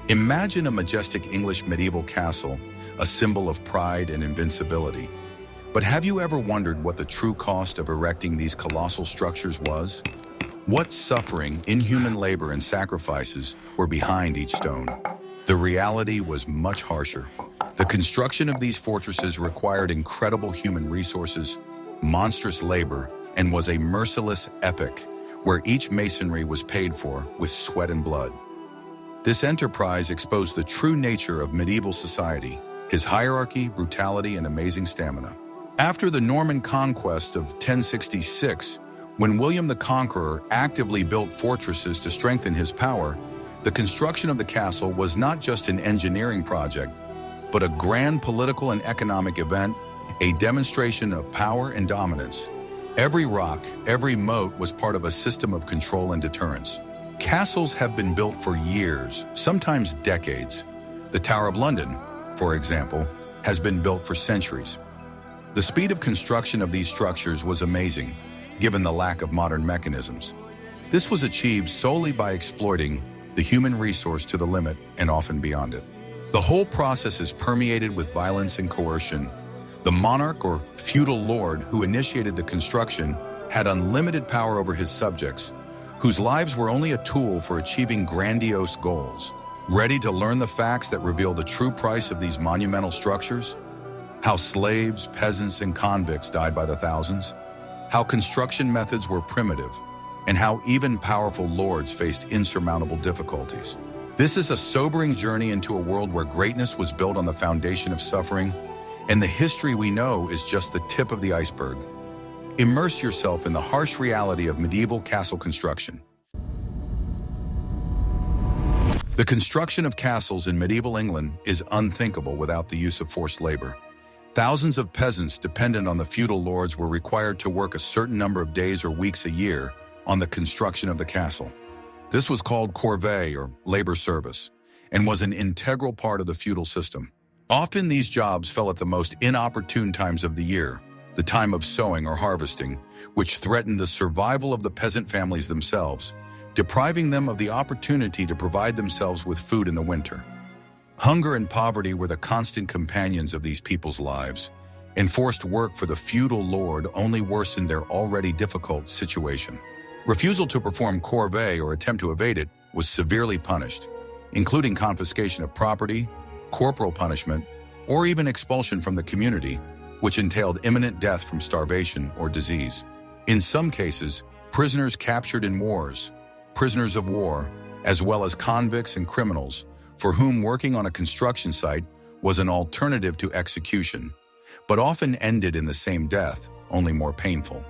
Imagine a majestic English medieval castle, a symbol of pride and invincibility. But have you ever wondered what the true cost of erecting these colossal structures was? What suffering, inhuman labor, and sacrifices were behind each stone? The reality was much harsher. The construction of these fortresses required incredible human resources, monstrous labor, and was a merciless epic where each masonry was paid for with sweat and blood. This enterprise exposed the true nature of medieval society, his hierarchy, brutality, and amazing stamina. After the Norman conquest of 1066, when William the Conqueror actively built fortresses to strengthen his power, the construction of the castle was not just an engineering project, but a grand political and economic event, a demonstration of power and dominance. Every rock, every moat was part of a system of control and deterrence. Castles have been built for years, sometimes decades. The Tower of London, for example, has been built for centuries. The speed of construction of these structures was amazing, given the lack of modern mechanisms. This was achieved solely by exploiting the human resource to the limit and often beyond it. The whole process is permeated with violence and coercion. The monarch or feudal lord who initiated the construction had unlimited power over his subjects, whose lives were only a tool for achieving grandiose goals. Ready to learn the facts that reveal the true price of these monumental structures? How slaves, peasants, and convicts died by the thousands? How construction methods were primitive? And how even powerful lords faced insurmountable difficulties? This is a sobering journey into a world where greatness was built on the foundation of suffering, and the history we know is just the tip of the iceberg. Immerse yourself in the harsh reality of medieval castle construction. The construction of castles in medieval England is unthinkable without the use of forced labor. Thousands of peasants dependent on the feudal lords were required to work a certain number of days or weeks a year on the construction of the castle. This was called corvée or labor service and was an integral part of the feudal system. Often these jobs fell at the most inopportune times of the year, the time of sowing or harvesting, which threatened the survival of the peasant families themselves, depriving them of the opportunity to provide themselves with food in the winter. Hunger and poverty were the constant companions of these people's lives, and forced work for the feudal lord only worsened their already difficult situation. Refusal to perform corvée or attempt to evade it was severely punished, including confiscation of property, corporal punishment, or even expulsion from the community, which entailed imminent death from starvation or disease. In some cases, prisoners captured in wars, prisoners of war, as well as convicts and criminals, for whom working on a construction site was an alternative to execution, but often ended in the same death, only more painful.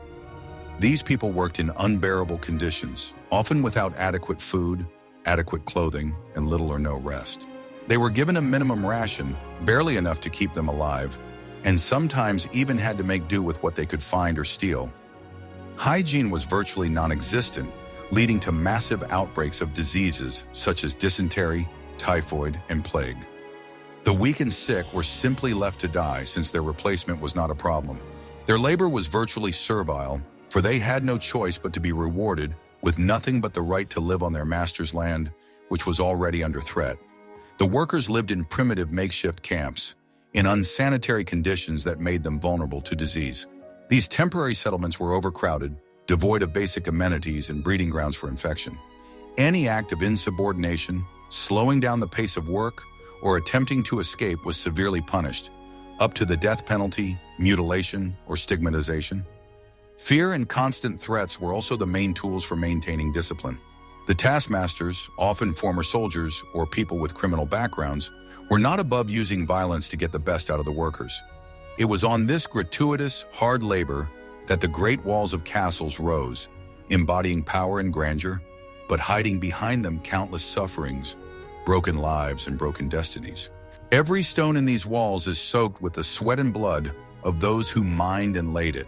These people worked in unbearable conditions, often without adequate food, adequate clothing, and little or no rest. They were given a minimum ration, barely enough to keep them alive, and sometimes even had to make do with what they could find or steal. Hygiene was virtually non-existent, leading to massive outbreaks of diseases such as dysentery, typhoid, and plague. The weak and sick were simply left to die since their replacement was not a problem. Their labor was virtually servile, for they had no choice but to be rewarded with nothing but the right to live on their master's land, which was already under threat. The workers lived in primitive makeshift camps, in unsanitary conditions that made them vulnerable to disease. These temporary settlements were overcrowded, devoid of basic amenities and breeding grounds for infection. Any act of insubordination, slowing down the pace of work, or attempting to escape was severely punished, up to the death penalty, mutilation, or stigmatization. Fear and constant threats were also the main tools for maintaining discipline. The taskmasters, often former soldiers or people with criminal backgrounds, were not above using violence to get the best out of the workers. It was on this gratuitous, hard labor that the great walls of castles rose, embodying power and grandeur, but hiding behind them countless sufferings, broken lives, and broken destinies. Every stone in these walls is soaked with the sweat and blood of those who mined and laid it.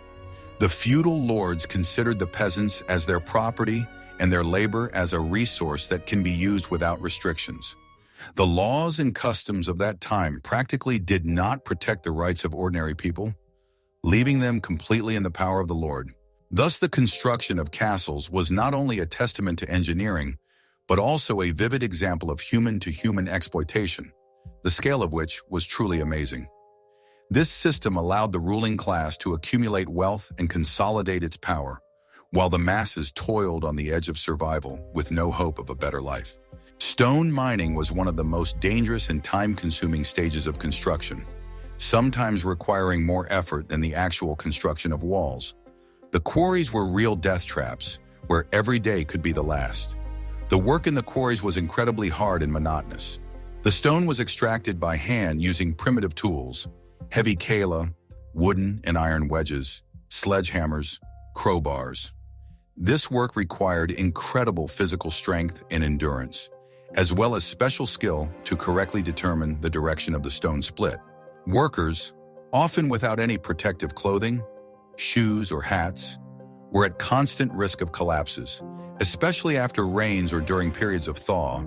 The feudal lords considered the peasants as their property and their labor as a resource that can be used without restrictions. The laws and customs of that time practically did not protect the rights of ordinary people, leaving them completely in the power of the Lord. Thus, the construction of castles was not only a testament to engineering, but also a vivid example of human-to-human exploitation, the scale of which was truly amazing. This system allowed the ruling class to accumulate wealth and consolidate its power, while the masses toiled on the edge of survival with no hope of a better life. Stone mining was one of the most dangerous and time-consuming stages of construction, sometimes requiring more effort than the actual construction of walls. The quarries were real death traps, where every day could be the last. The work in the quarries was incredibly hard and monotonous. The stone was extracted by hand using primitive tools, heavy kala, wooden and iron wedges, sledgehammers, crowbars. This work required incredible physical strength and endurance, as well as special skill to correctly determine the direction of the stone split. Workers, often without any protective clothing, shoes or hats, were at constant risk of collapses, especially after rains or during periods of thaw,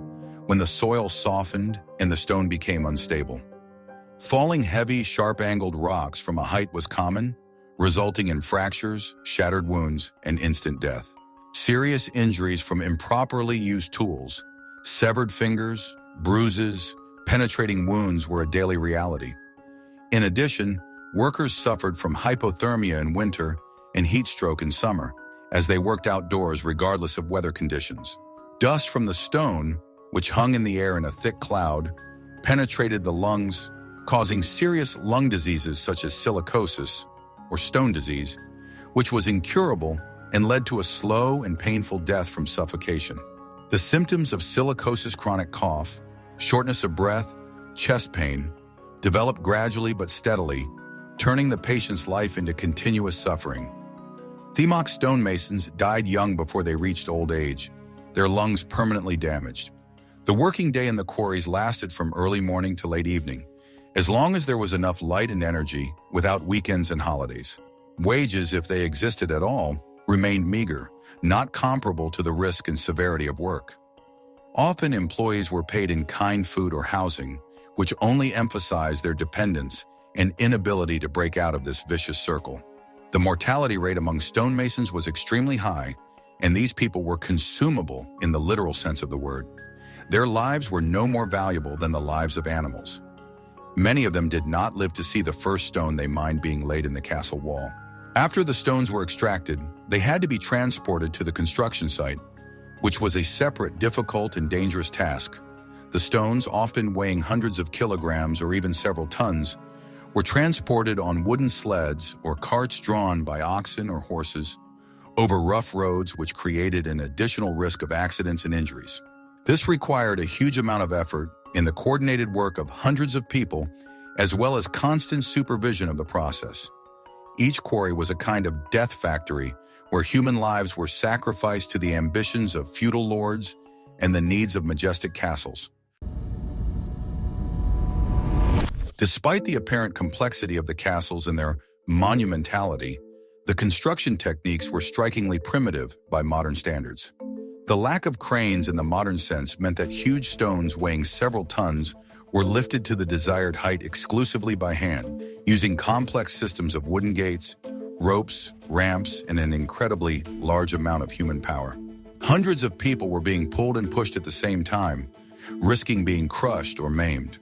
when the soil softened and the stone became unstable. Falling heavy, sharp-angled rocks from a height was common, resulting in fractures, shattered wounds, and instant death. Serious injuries from improperly used tools, severed fingers, bruises, penetrating wounds were a daily reality. In addition, workers suffered from hypothermia in winter and heat stroke in summer, as they worked outdoors regardless of weather conditions. Dust from the stone, which hung in the air in a thick cloud, penetrated the lungs, causing serious lung diseases such as silicosis, or stone disease, which was incurable and led to a slow and painful death from suffocation. The symptoms of silicosis, chronic cough, shortness of breath, chest pain, developed gradually but steadily, turning the patient's life into continuous suffering. Themok stonemasons died young before they reached old age, their lungs permanently damaged. The working day in the quarries lasted from early morning to late evening, as long as there was enough light and energy, without weekends and holidays. Wages, if they existed at all, remained meager, not comparable to the risk and severity of work. Often employees were paid in kind food or housing, which only emphasized their dependence and inability to break out of this vicious circle. The mortality rate among stonemasons was extremely high, and these people were consumable in the literal sense of the word. Their lives were no more valuable than the lives of animals. Many of them did not live to see the first stone they mined being laid in the castle wall. After the stones were extracted, they had to be transported to the construction site, which was a separate, difficult, and dangerous task. The stones, often weighing hundreds of kilograms or even several tons, were transported on wooden sleds or carts drawn by oxen or horses over rough roads, which created an additional risk of accidents and injuries. This required a huge amount of effort in the coordinated work of hundreds of people, as well as constant supervision of the process. Each quarry was a kind of death factory where human lives were sacrificed to the ambitions of feudal lords and the needs of majestic castles. Despite the apparent complexity of the castles and their monumentality, the construction techniques were strikingly primitive by modern standards. The lack of cranes in the modern sense meant that huge stones weighing several tons were lifted to the desired height exclusively by hand, using complex systems of wooden gates, ropes, ramps, and an incredibly large amount of human power. Hundreds of people were being pulled and pushed at the same time, risking being crushed or maimed.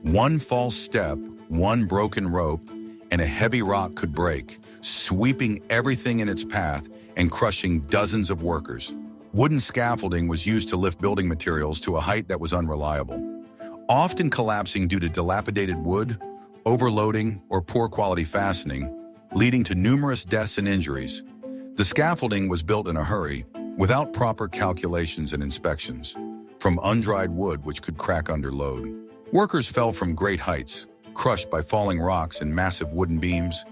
One false step, one broken rope, and a heavy rock could break, sweeping everything in its path and crushing dozens of workers. Wooden scaffolding was used to lift building materials to a height that was unreliable, often collapsing due to dilapidated wood, overloading, or poor quality fastening, leading to numerous deaths and injuries. The scaffolding was built in a hurry, without proper calculations and inspections, from undried wood which could crack under load. Workers fell from great heights, crushed by falling rocks and massive wooden beams,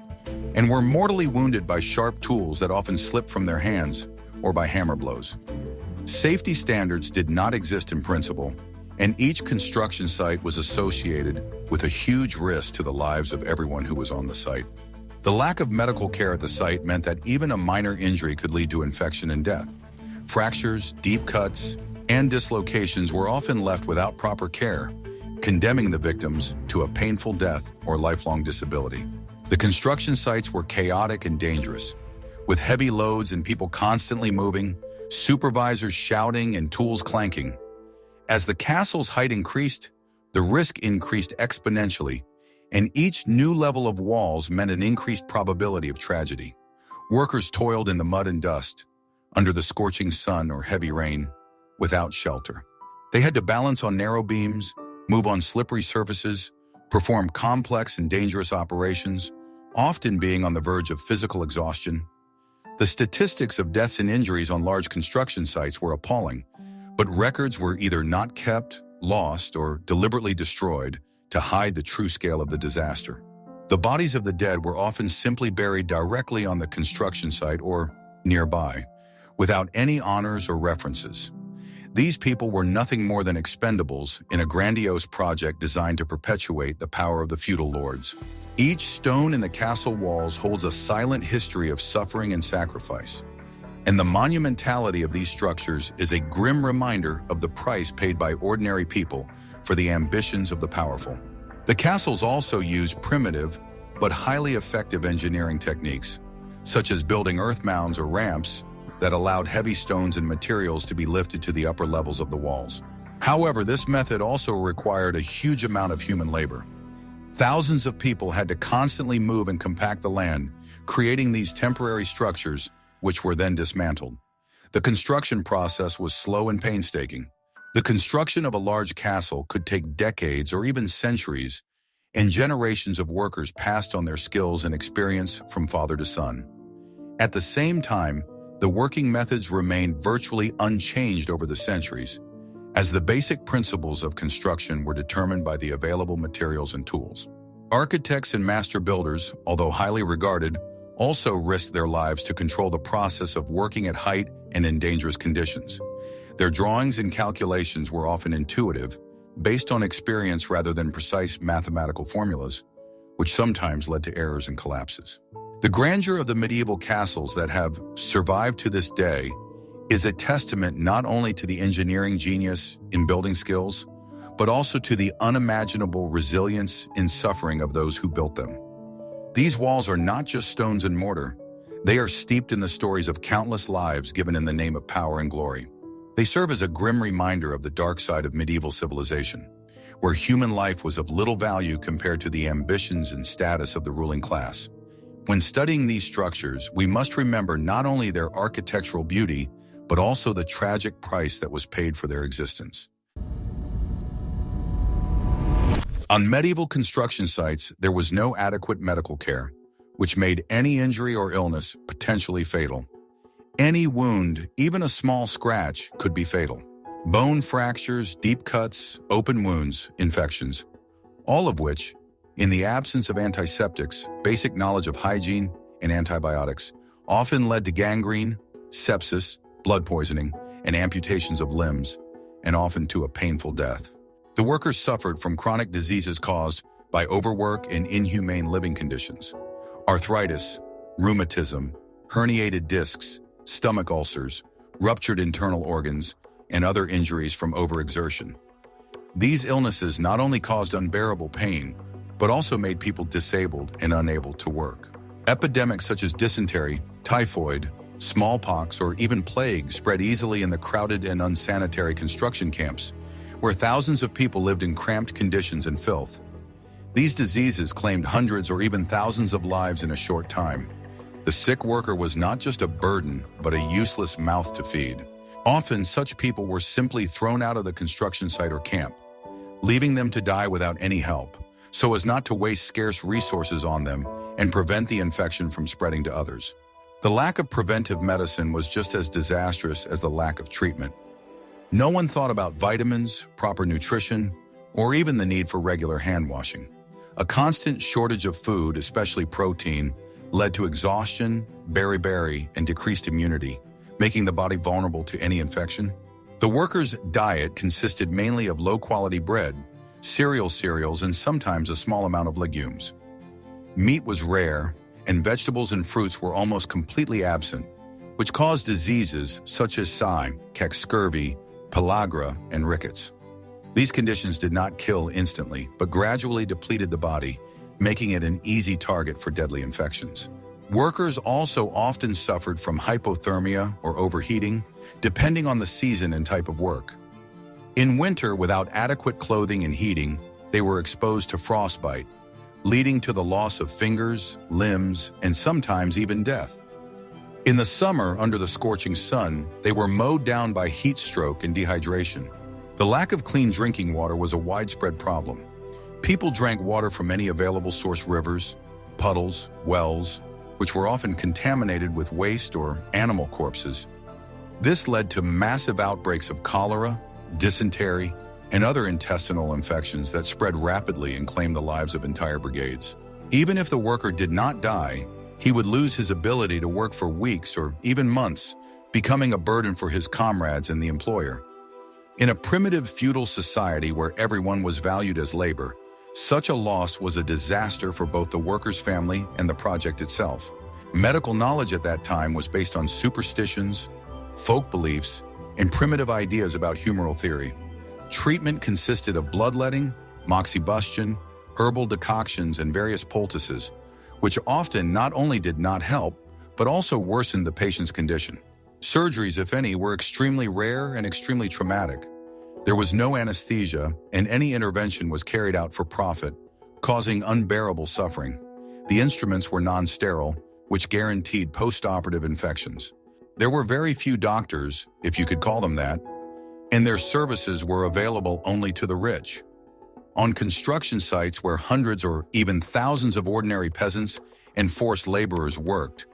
and were mortally wounded by sharp tools that often slipped from their hands or by hammer blows. Safety standards did not exist in principle, and each construction site was associated with a huge risk to the lives of everyone who was on the site. The lack of medical care at the site meant that even a minor injury could lead to infection and death. Fractures, deep cuts, and dislocations were often left without proper care, condemning the victims to a painful death or lifelong disability. The construction sites were chaotic and dangerous, with heavy loads and people constantly moving, supervisors shouting and tools clanking. As the castle's height increased, the risk increased exponentially, and each new level of walls meant an increased probability of tragedy. Workers toiled in the mud and dust, under the scorching sun or heavy rain, without shelter. They had to balance on narrow beams, move on slippery surfaces, perform complex and dangerous operations, often being on the verge of physical exhaustion. The statistics of deaths and injuries on large construction sites were appalling, but records were either not kept, lost, or deliberately destroyed to hide the true scale of the disaster. The bodies of the dead were often simply buried directly on the construction site or nearby, without any honors or references. These people were nothing more than expendables in a grandiose project designed to perpetuate the power of the feudal lords. Each stone in the castle walls holds a silent history of suffering and sacrifice, and the monumentality of these structures is a grim reminder of the price paid by ordinary people for the ambitions of the powerful. The castles also used primitive but highly effective engineering techniques, such as building earth mounds or ramps that allowed heavy stones and materials to be lifted to the upper levels of the walls. However, this method also required a huge amount of human labor. Thousands of people had to constantly move and compact the land, creating these temporary structures, which were then dismantled. The construction process was slow and painstaking. The construction of a large castle could take decades or even centuries, and generations of workers passed on their skills and experience from father to son. At the same time, the working methods remained virtually unchanged over the centuries, as the basic principles of construction were determined by the available materials and tools. Architects and master builders, although highly regarded, also risked their lives to control the process of working at height and in dangerous conditions. Their drawings and calculations were often intuitive, based on experience rather than precise mathematical formulas, which sometimes led to errors and collapses. The grandeur of the medieval castles that have survived to this day is a testament not only to the engineering genius in building skills, but also to the unimaginable resilience in suffering of those who built them. These walls are not just stones and mortar. They are steeped in the stories of countless lives given in the name of power and glory. They serve as a grim reminder of the dark side of medieval civilization, where human life was of little value compared to the ambitions and status of the ruling class. When studying these structures, we must remember not only their architectural beauty, but also the tragic price that was paid for their existence. On medieval construction sites, there was no adequate medical care, which made any injury or illness potentially fatal. Any wound, even a small scratch, could be fatal. Bone fractures, deep cuts, open wounds, infections, all of which, in the absence of antiseptics, basic knowledge of hygiene, and antibiotics, often led to gangrene, sepsis, blood poisoning, and amputations of limbs, and often to a painful death. The workers suffered from chronic diseases caused by overwork and inhumane living conditions. Arthritis, rheumatism, herniated discs, stomach ulcers, ruptured internal organs, and other injuries from overexertion. These illnesses not only caused unbearable pain, but also made people disabled and unable to work. Epidemics such as dysentery, typhoid, smallpox, or even plague spread easily in the crowded and unsanitary construction camps, where thousands of people lived in cramped conditions and filth. These diseases claimed hundreds or even thousands of lives in a short time. The sick worker was not just a burden, but a useless mouth to feed. Often, such people were simply thrown out of the construction site or camp, leaving them to die without any help, so as not to waste scarce resources on them and prevent the infection from spreading to others. The lack of preventive medicine was just as disastrous as the lack of treatment. No one thought about vitamins, proper nutrition, or even the need for regular hand washing. A constant shortage of food, especially protein, led to exhaustion, beriberi, and decreased immunity, making the body vulnerable to any infection. The workers' diet consisted mainly of low-quality bread, cereals, and sometimes a small amount of legumes. Meat was rare, and vegetables and fruits were almost completely absent, which caused diseases such as scurvy, pellagra, and rickets. These conditions did not kill instantly, but gradually depleted the body, making it an easy target for deadly infections. Workers also often suffered from hypothermia or overheating, depending on the season and type of work. In winter, without adequate clothing and heating, they were exposed to frostbite, leading to the loss of fingers, limbs, and sometimes even death. In the summer, under the scorching sun, they were mowed down by heat stroke and dehydration. The lack of clean drinking water was a widespread problem. People drank water from any available source: rivers, puddles, wells, which were often contaminated with waste or animal corpses. This led to massive outbreaks of cholera, dysentery, and other intestinal infections that spread rapidly and claimed the lives of entire brigades. Even if the worker did not die, he would lose his ability to work for weeks or even months, becoming a burden for his comrades and the employer. In a primitive feudal society where everyone was valued as labor, such a loss was a disaster for both the worker's family and the project itself. Medical knowledge at that time was based on superstitions, folk beliefs, and primitive ideas about humoral theory. Treatment consisted of bloodletting, moxibustion, herbal decoctions, and various poultices, which often not only did not help, but also worsened the patient's condition. Surgeries, if any, were extremely rare and extremely traumatic. There was no anesthesia, and any intervention was carried out for profit, causing unbearable suffering. The instruments were non-sterile, which guaranteed post-operative infections. There were very few doctors, if you could call them that, and their services were available only to the rich. On construction sites where hundreds or even thousands of ordinary peasants and forced laborers worked,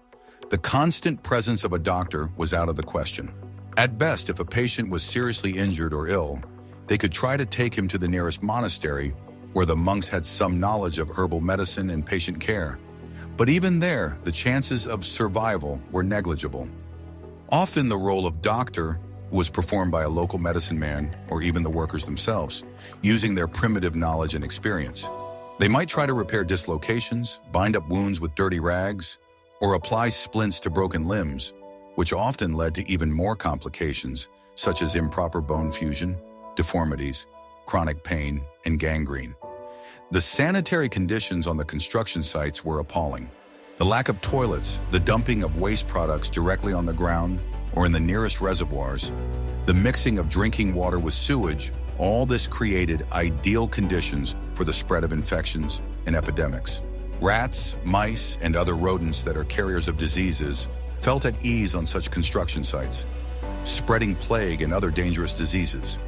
the constant presence of a doctor was out of the question. At best, if a patient was seriously injured or ill, they could try to take him to the nearest monastery where the monks had some knowledge of herbal medicine and patient care. But even there, the chances of survival were negligible. Often the role of doctor was performed by a local medicine man or even the workers themselves, using their primitive knowledge and experience. They might try to repair dislocations, bind up wounds with dirty rags, or apply splints to broken limbs, which often led to even more complications, such as improper bone fusion, deformities, chronic pain, and gangrene. The sanitary conditions on the construction sites were appalling. The lack of toilets, the dumping of waste products directly on the ground or in the nearest reservoirs, the mixing of drinking water with sewage, all this created ideal conditions for the spread of infections and epidemics. Rats, mice, and other rodents that are carriers of diseases felt at ease on such construction sites, spreading plague and other dangerous diseases.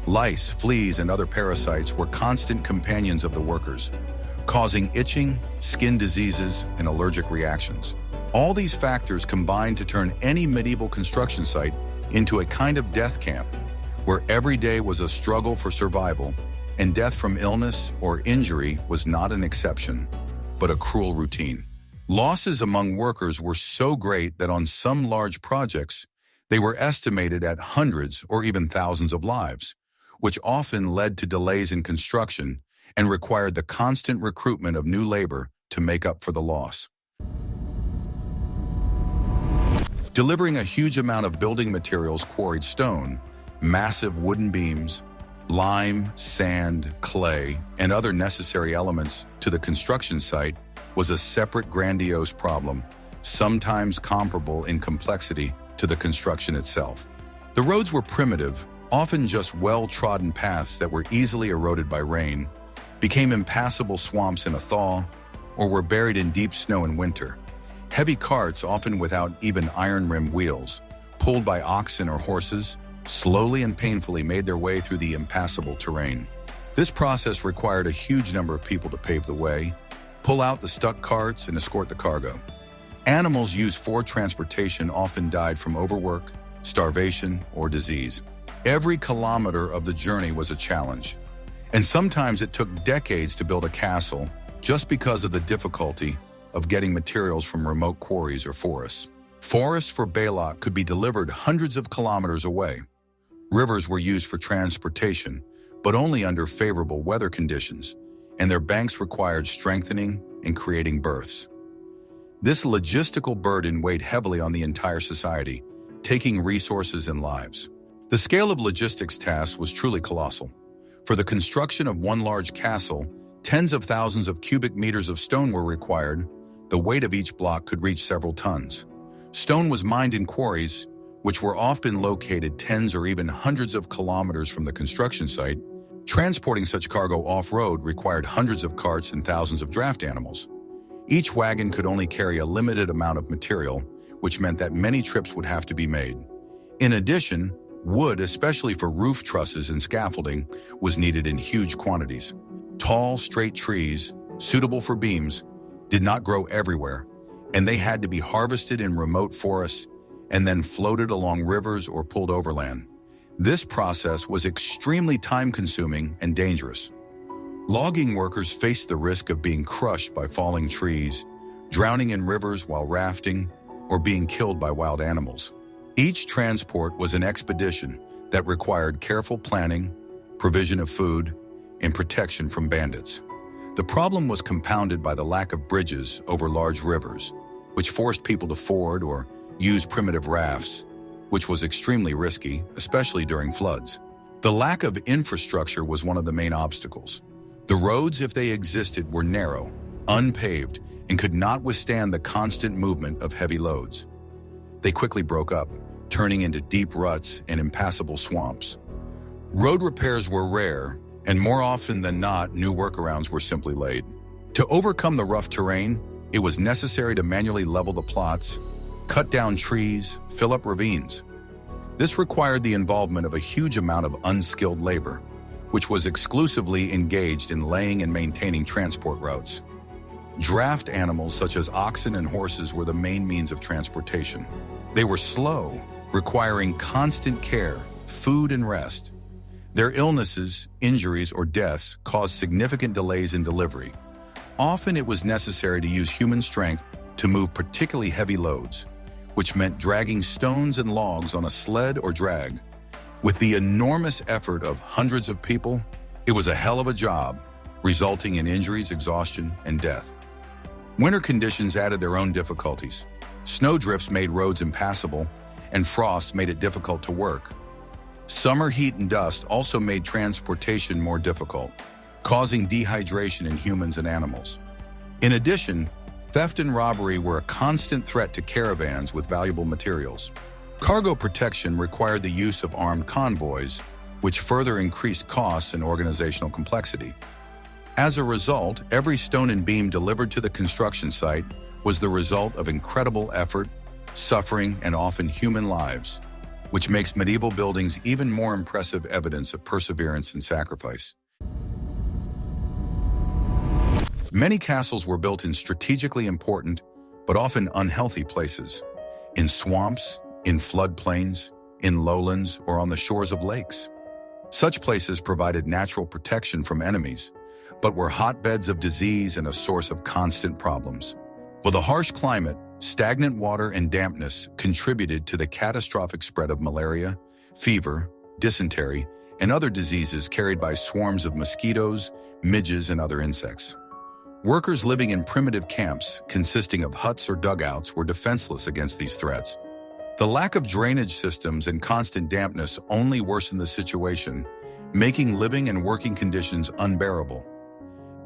Lice, fleas, and other parasites were constant companions of the workers, causing itching, skin diseases, and allergic reactions. All these factors combined to turn any medieval construction site into a kind of death camp, where every day was a struggle for survival, and death from illness or injury was not an exception, but a cruel routine. Losses among workers were so great that on some large projects, they were estimated at hundreds or even thousands of lives, which often led to delays in construction and required the constant recruitment of new labor to make up for the loss. Delivering a huge amount of building materials, quarried stone, massive wooden beams, lime, sand, clay, and other necessary elements to the construction site was a separate grandiose problem, sometimes comparable in complexity to the construction itself. The roads were primitive, often just well-trodden paths that were easily eroded by rain, became impassable swamps in a thaw, or were buried in deep snow in winter. Heavy carts, often without even iron-rimmed wheels, pulled by oxen or horses, slowly and painfully made their way through the impassable terrain. This process required a huge number of people to pave the way, pull out the stuck carts, and escort the cargo. Animals used for transportation often died from overwork, starvation, or disease. Every kilometer of the journey was a challenge, and sometimes it took decades to build a castle just because of the difficulty of getting materials from remote quarries or forests. Forests for Balak could be delivered hundreds of kilometers away. Rivers were used for transportation, but only under favorable weather conditions, and their banks required strengthening and creating berths. This logistical burden weighed heavily on the entire society, taking resources and lives. The scale of logistics tasks was truly colossal. For the construction of one large castle, tens of thousands of cubic meters of stone were required, The weight of each block could reach several tons. Stone was mined in quarries, which were often located tens or even hundreds of kilometers from the construction site. Transporting such cargo off-road required hundreds of carts and thousands of draft animals. Each wagon could only carry a limited amount of material, which meant that many trips would have to be made. In addition, wood, especially for roof trusses and scaffolding, was needed in huge quantities. Tall, straight trees, suitable for beams, did not grow everywhere, and they had to be harvested in remote forests and then floated along rivers or pulled overland. This process was extremely time-consuming and dangerous. Logging workers faced the risk of being crushed by falling trees, drowning in rivers while rafting, or being killed by wild animals. Each transport was an expedition that required careful planning, provision of food, and protection from bandits. The problem was compounded by the lack of bridges over large rivers, which forced people to ford or use primitive rafts, which was extremely risky, especially during floods. The lack of infrastructure was one of the main obstacles. The roads, if they existed, were narrow, unpaved, and could not withstand the constant movement of heavy loads. They quickly broke up, turning into deep ruts and impassable swamps. Road repairs were rare, and more often than not, new workarounds were simply laid. To overcome the rough terrain, it was necessary to manually level the plots, cut down trees, fill up ravines. This required the involvement of a huge amount of unskilled labor, which was exclusively engaged in laying and maintaining transport routes. Draft animals such as oxen and horses were the main means of transportation. They were slow, requiring constant care, food, and rest. Their illnesses, injuries, or deaths caused significant delays in delivery. Often it was necessary to use human strength to move particularly heavy loads, which meant dragging stones and logs on a sled or drag. With the enormous effort of hundreds of people, it was a hell of a job, resulting in injuries, exhaustion, and death. Winter conditions added their own difficulties. Snowdrifts made roads impassable, and frost made it difficult to work. Summer heat and dust also made transportation more difficult, causing dehydration in humans and animals. In addition, theft and robbery were a constant threat to caravans with valuable materials. Cargo protection required the use of armed convoys, which further increased costs and organizational complexity. As a result, every stone and beam delivered to the construction site was the result of incredible effort, suffering, and often human lives, which makes medieval buildings even more impressive evidence of perseverance and sacrifice. Many castles were built in strategically important, but often unhealthy places, in swamps, in floodplains, in lowlands, or on the shores of lakes. Such places provided natural protection from enemies, but were hotbeds of disease and a source of constant problems. With a harsh climate, stagnant water and dampness contributed to the catastrophic spread of malaria, fever, dysentery, and other diseases carried by swarms of mosquitoes, midges, and other insects. Workers living in primitive camps, consisting of huts or dugouts, were defenseless against these threats. The lack of drainage systems and constant dampness only worsened the situation, making living and working conditions unbearable.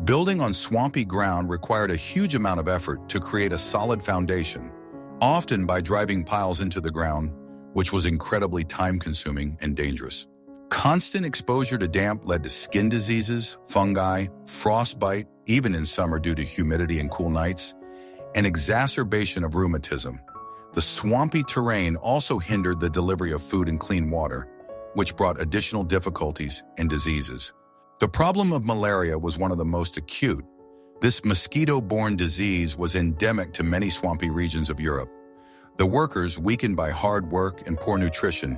Building on swampy ground required a huge amount of effort to create a solid foundation, often by driving piles into the ground, which was incredibly time-consuming and dangerous. Constant exposure to damp led to skin diseases, fungi, frostbite, even in summer due to humidity and cool nights, and exacerbation of rheumatism. The swampy terrain also hindered the delivery of food and clean water, which brought additional difficulties and diseases. The problem of malaria was one of the most acute. This mosquito-borne disease was endemic to many swampy regions of Europe. The workers, weakened by hard work and poor nutrition,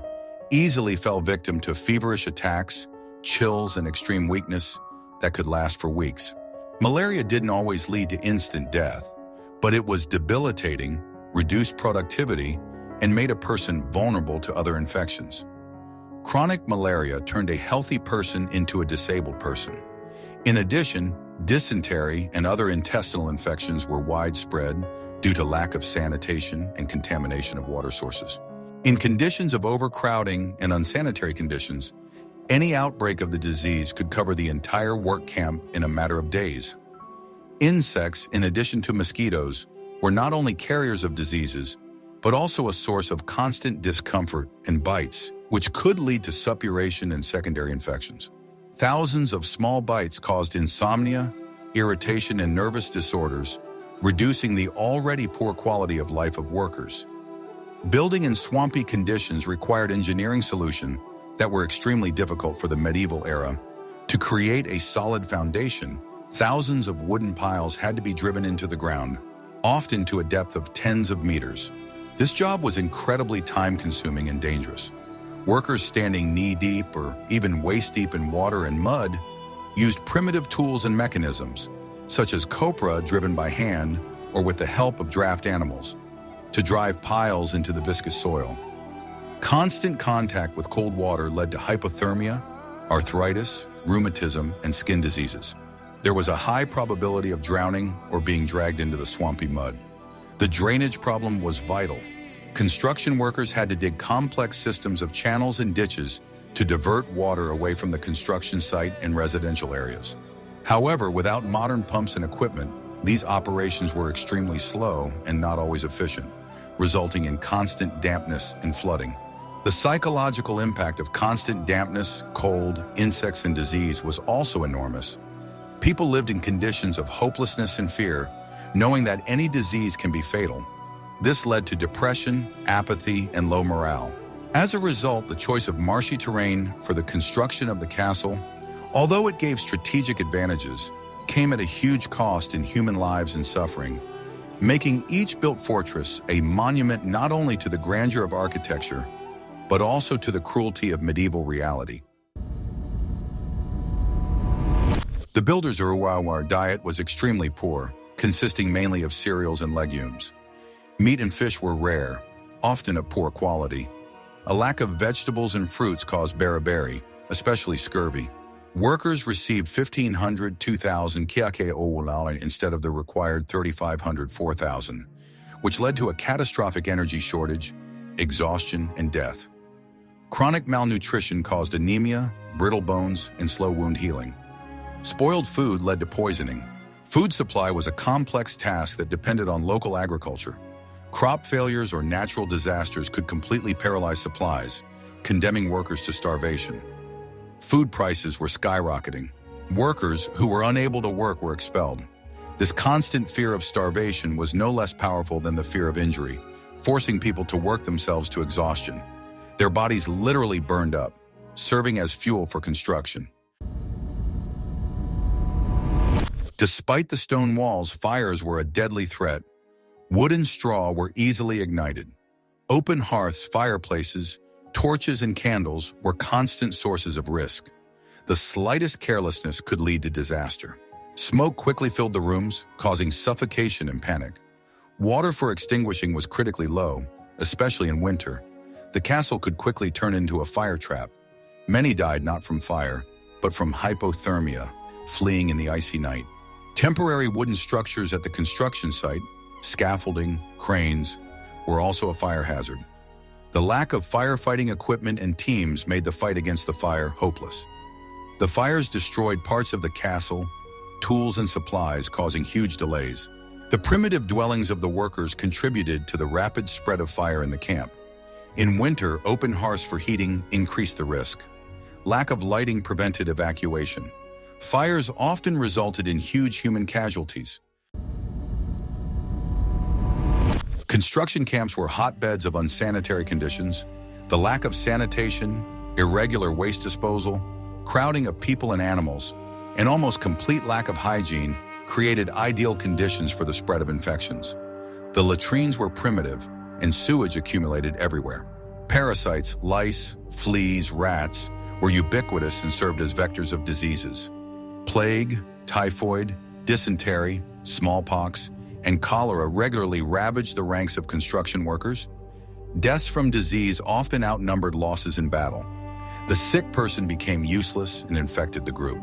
easily fell victim to feverish attacks, chills, and extreme weakness that could last for weeks. Malaria didn't always lead to instant death, but it was debilitating, reduced productivity, and made a person vulnerable to other infections. Chronic malaria turned a healthy person into a disabled person. In addition, dysentery and other intestinal infections were widespread due to lack of sanitation and contamination of water sources. In conditions of overcrowding and unsanitary conditions, any outbreak of the disease could cover the entire work camp in a matter of days. Insects, in addition to mosquitoes, were not only carriers of diseases, but also a source of constant discomfort and bites, which could lead to suppuration and secondary infections. Thousands of small bites caused insomnia, irritation, and nervous disorders, reducing the already poor quality of life of workers. Building in swampy conditions required engineering solutions that were extremely difficult for the medieval era. To create a solid foundation, thousands of wooden piles had to be driven into the ground, often to a depth of tens of meters. This job was incredibly time-consuming and dangerous. Workers standing knee-deep or even waist-deep in water and mud used primitive tools and mechanisms, such as copra driven by hand or with the help of draft animals, to drive piles into the viscous soil. Constant contact with cold water led to hypothermia, arthritis, rheumatism, and skin diseases. There was a high probability of drowning or being dragged into the swampy mud. The drainage problem was vital. Construction workers had to dig complex systems of channels and ditches to divert water away from the construction site and residential areas. However, without modern pumps and equipment, these operations were extremely slow and not always efficient, resulting in constant dampness and flooding. The psychological impact of constant dampness, cold, insects, and disease was also enormous. People lived in conditions of hopelessness and fear, knowing that any disease can be fatal. This led to depression, apathy, and low morale. As a result, the choice of marshy terrain for the construction of the castle, although it gave strategic advantages, came at a huge cost in human lives and suffering, making each built fortress a monument not only to the grandeur of architecture, but also to the cruelty of medieval reality. The builders' Uruawa diet was extremely poor, consisting mainly of cereals and legumes. Meat and fish were rare, often of poor quality. A lack of vegetables and fruits caused beriberi, especially scurvy. Workers received 1,500, 2,000 kiake oulala instead of the required 3,500, 4,000, which led to a catastrophic energy shortage, exhaustion, and death. Chronic malnutrition caused anemia, brittle bones, and slow wound healing. Spoiled food led to poisoning. Food supply was a complex task that depended on local agriculture. Crop failures or natural disasters could completely paralyze supplies, condemning workers to starvation. Food prices were skyrocketing. Workers who were unable to work were expelled. This constant fear of starvation was no less powerful than the fear of injury, forcing people to work themselves to exhaustion. Their bodies literally burned up, serving as fuel for construction. Despite the stone walls, fires were a deadly threat. Wood and straw were easily ignited. Open hearths, fireplaces, torches, and candles were constant sources of risk. The slightest carelessness could lead to disaster. Smoke quickly filled the rooms, causing suffocation and panic. Water for extinguishing was critically low, especially in winter. The castle could quickly turn into a fire trap. Many died not from fire, but from hypothermia, fleeing in the icy night. Temporary wooden structures at the construction site, scaffolding, cranes, were also a fire hazard. The lack of firefighting equipment and teams made the fight against the fire hopeless. The fires destroyed parts of the castle, tools and supplies, causing huge delays. The primitive dwellings of the workers contributed to the rapid spread of fire in the camp. In winter, open hearths for heating increased the risk. Lack of lighting prevented evacuation. Fires often resulted in huge human casualties. Construction camps were hotbeds of unsanitary conditions. The lack of sanitation, irregular waste disposal, crowding of people and animals, and almost complete lack of hygiene created ideal conditions for the spread of infections. The latrines were primitive, and sewage accumulated everywhere. Parasites, lice, fleas, rats were ubiquitous and served as vectors of diseases. Plague, typhoid, dysentery, smallpox, and cholera regularly ravaged the ranks of construction workers. Deaths from disease often outnumbered losses in battle. The sick person became useless and infected the group.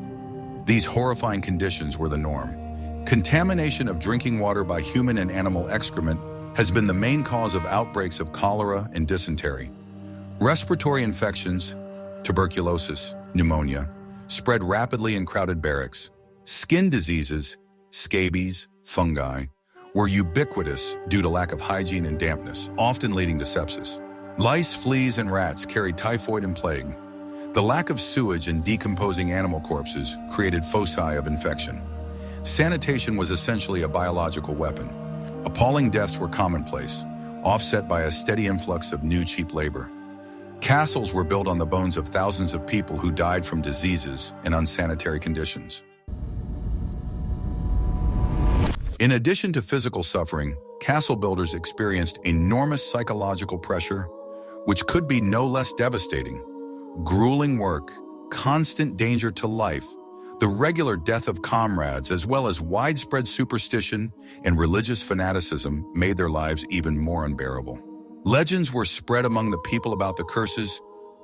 These horrifying conditions were the norm. Contamination of drinking water by human and animal excrement has been the main cause of outbreaks of cholera and dysentery. Respiratory infections, tuberculosis, pneumonia, spread rapidly in crowded barracks. Skin diseases, scabies, fungi, were ubiquitous due to lack of hygiene and dampness, often leading to sepsis. Lice, fleas, and rats carried typhoid and plague. The lack of sewage and decomposing animal corpses created foci of infection. Sanitation was essentially a biological weapon. Appalling deaths were commonplace, offset by a steady influx of new cheap labor. Castles were built on the bones of thousands of people who died from diseases and unsanitary conditions. In addition to physical suffering, castle builders experienced enormous psychological pressure, which could be no less devastating. Grueling work, constant danger to life, the regular death of comrades, as well as widespread superstition and religious fanaticism made their lives even more unbearable. Legends were spread among the people about the curses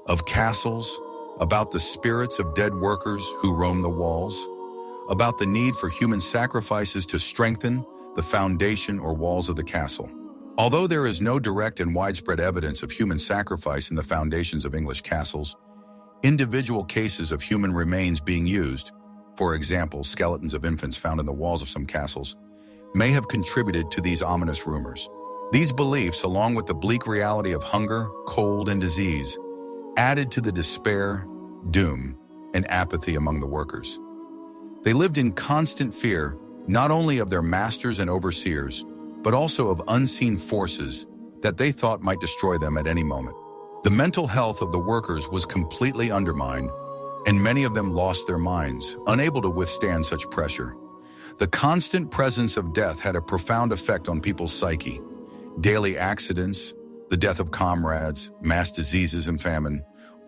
of castles, about the spirits of dead workers who roamed the walls, about the need for human sacrifices to strengthen the foundation or walls of the castle. Although there is no direct and widespread evidence of human sacrifice in the foundations of English castles, individual cases of human remains being used, for example, skeletons of infants found in the walls of some castles, may have contributed to these ominous rumors. These beliefs, along with the bleak reality of hunger, cold, and disease, added to the despair, doom, and apathy among the workers. They lived in constant fear, not only of their masters and overseers, but also of unseen forces that they thought might destroy them at any moment. The mental health of the workers was completely undermined, and many of them lost their minds, unable to withstand such pressure. The constant presence of death had a profound effect on people's psyche. Daily accidents, the death of comrades, mass diseases and famine,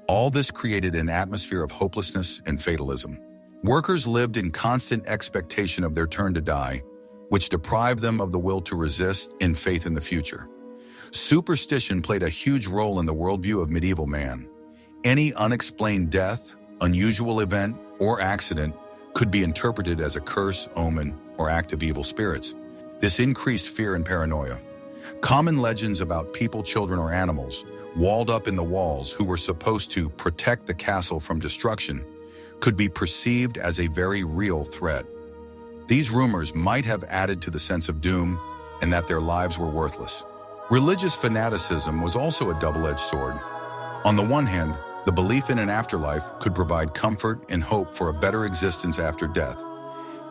all this created an atmosphere of hopelessness and fatalism. Workers lived in constant expectation of their turn to die, which deprived them of the will to resist and faith in the future. Superstition played a huge role in the worldview of medieval man. Any unexplained death, unusual event, or accident could be interpreted as a curse, omen, or act of evil spirits. This increased fear and paranoia. Common legends about people, children, or animals walled up in the walls who were supposed to protect the castle from destruction could be perceived as a very real threat. These rumors might have added to the sense of doom and that their lives were worthless. Religious fanaticism was also a double-edged sword. On the one hand, the belief in an afterlife could provide comfort and hope for a better existence after death,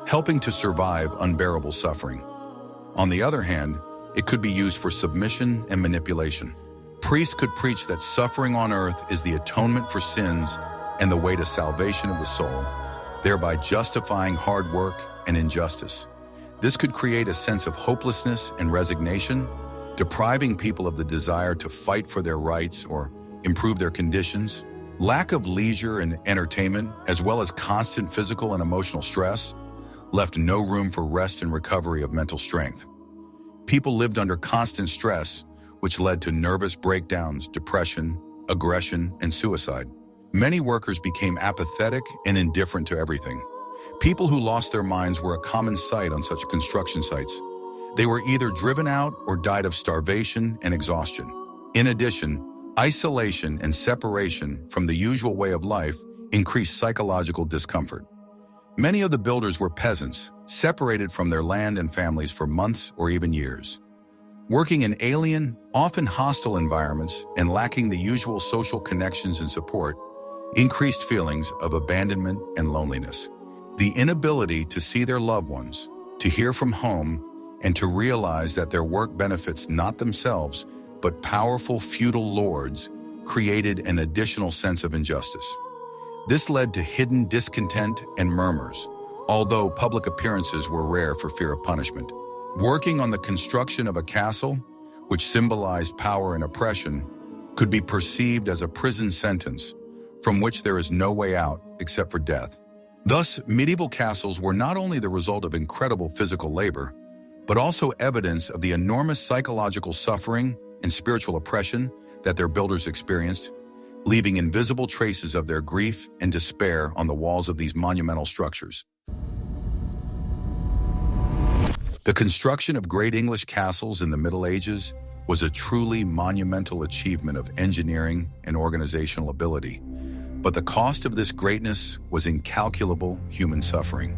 helping to survive unbearable suffering. On the other hand, it could be used for submission and manipulation. Priests could preach that suffering on earth is the atonement for sins and the way to salvation of the soul, thereby justifying hard work and injustice. This could create a sense of hopelessness and resignation, depriving people of the desire to fight for their rights or improve their conditions. Lack of leisure and entertainment, as well as constant physical and emotional stress, left no room for rest and recovery of mental strength. People lived under constant stress, which led to nervous breakdowns, depression, aggression, and suicide. Many workers became apathetic and indifferent to everything. People who lost their minds were a common sight on such construction sites. They were either driven out or died of starvation and exhaustion. In addition, isolation and separation from the usual way of life increased psychological discomfort. Many of the builders were peasants, separated from their land and families for months or even years. Working in alien, often hostile environments and lacking the usual social connections and support increased feelings of abandonment and loneliness. The inability to see their loved ones, to hear from home, and to realize that their work benefits not themselves, but powerful feudal lords, created an additional sense of injustice. This led to hidden discontent and murmurs, although public appearances were rare for fear of punishment. Working on the construction of a castle, which symbolized power and oppression, could be perceived as a prison sentence from which there is no way out except for death. Thus, medieval castles were not only the result of incredible physical labor, but also evidence of the enormous psychological suffering and spiritual oppression that their builders experienced, leaving invisible traces of their grief and despair on the walls of these monumental structures. The construction of great English castles in the Middle Ages was a truly monumental achievement of engineering and organizational ability, but the cost of this greatness was incalculable human suffering.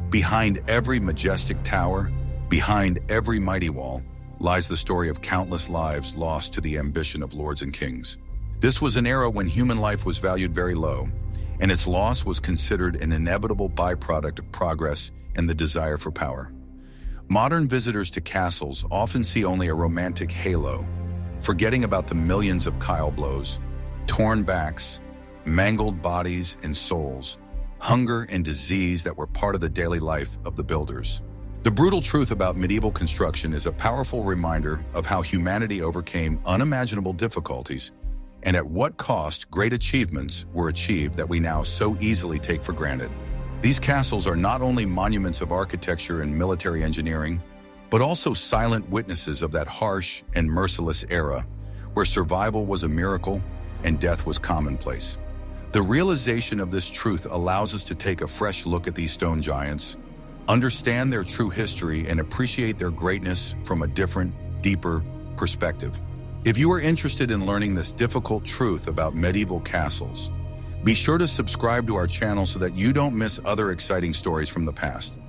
Behind every majestic tower, behind every mighty wall, lies the story of countless lives lost to the ambition of lords and kings. This was an era when human life was valued very low, and its loss was considered an inevitable byproduct of progress and the desire for power. Modern visitors to castles often see only a romantic halo, forgetting about the millions of kyle blows, torn backs, mangled bodies and souls, hunger and disease that were part of the daily life of the builders. The brutal truth about medieval construction is a powerful reminder of how humanity overcame unimaginable difficulties and at what cost great achievements were achieved that we now so easily take for granted. These castles are not only monuments of architecture and military engineering, but also silent witnesses of that harsh and merciless era where survival was a miracle and death was commonplace. The realization of this truth allows us to take a fresh look at these stone giants, understand their true history, and appreciate their greatness from a different, deeper perspective. If you are interested in learning this difficult truth about medieval castles, be sure to subscribe to our channel so that you don't miss other exciting stories from the past.